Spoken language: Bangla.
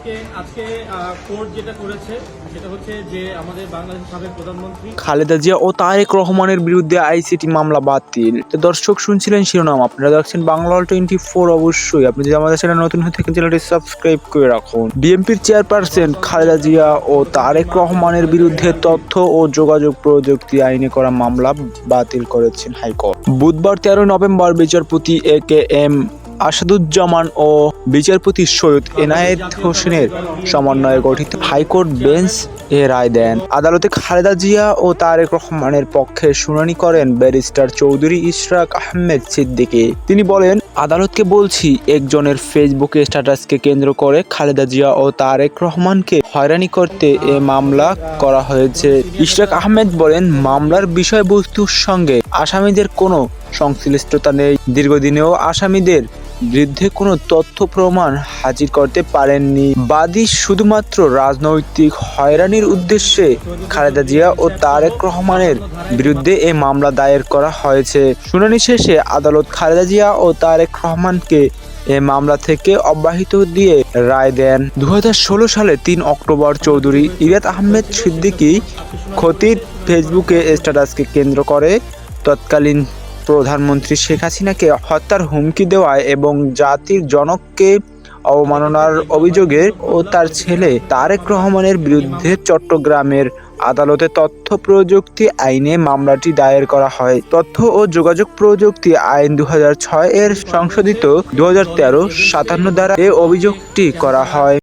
আজকে আজকে কোর্ট যেটা করেছে সেটা হচ্ছে যে আমাদের বাংলাদেশের সাবেক প্রধানমন্ত্রী খালেদা জিয়া ও তারেক রহমানের বিরুদ্ধে আইসিটি মামলা বাতিল। তো দর্শক শুনছিলেন শিরোনাম, আপনারা দেখছেন বাংলাওয়াল 24। অবশ্যই আপনি যদি আমাদের চ্যানেল নতুন হয়ে থাকেন চ্যানেলটি সাবস্ক্রাইব করে রাখুন। বিএনপির চেয়ারপারসন খালেদা জিয়া ও তারেক রহমানের বিরুদ্ধে তথ্য ও যোগাযোগ প্রযুক্তি আইনে করা মামলা বাতিল করেছেন হাইকোর্ট। বুধবার 13 নভেম্বর বিচারপতি AK-M আসাদুজ্জামান ও বিচারপতি সৈয়দ এনায়েত হোসেনের সমন্বয়ে গঠিত হাইকোর্ট বেঞ্চ এ রায় দেন। আদালতে খালেদা জিয়া ও তারেক রহমানের পক্ষে শুনানি করেন ব্যারিস্টার চৌধুরী ইশরাক আহমেদ সিদ্দিকী। তিনি বলেন, আদালতকে বলছি, একজনের ফেসবুক স্ট্যাটাসকে কেন্দ্র করে খালেদা জিয়া ও তারেক রহমানকে হয়রানি করতে এ মামলা করা হয়েছে। ইশরাক আহমেদ বলেন, মামলার বিষয়বস্তুর সঙ্গে আসামিদের কোনো সংশ্লিষ্টতা নেই। দীর্ঘদিনেও আসামিদের বিরুদ্ধে কোনো তথ্য প্রমাণ হাজির করতে পারেননি। বাদী শুধুমাত্র রাজনৈতিক হয়রানির উদ্দেশ্যে খালেদা জিয়া ও তারেক রহমানের বিরুদ্ধে এই মামলা দায়ের করা হয়েছে। শুনানি শেষে আদালত খালেদা জিয়া ও তারেক রহমানকে এ মামলা থেকে অব্যাহতি দিয়ে রায় দেন। 2016 সালে 3 অক্টোবর চৌধুরী ইরাত আহমেদ সিদ্দিকী খতির ফেসবুকে স্ট্যাটাসকে কেন্দ্র করে তৎকালীন প্রধানমন্ত্রী শেখ হাসিনাকে হত্যার হুমকি দেওয়ায় এবং জাতির জনককে অবমাননার অভিযোগে ও তার ছেলে তারেক রহমানের বিরুদ্ধে চট্টগ্রামের আদালতে তথ্য প্রযুক্তি আইনে মামলাটি দায়ের করা হয়। তথ্য ও যোগাযোগ প্রযুক্তি আইন 2006 এর সংশোধিত 2013-57 দ্বারা এ অভিযোগটি করা হয়।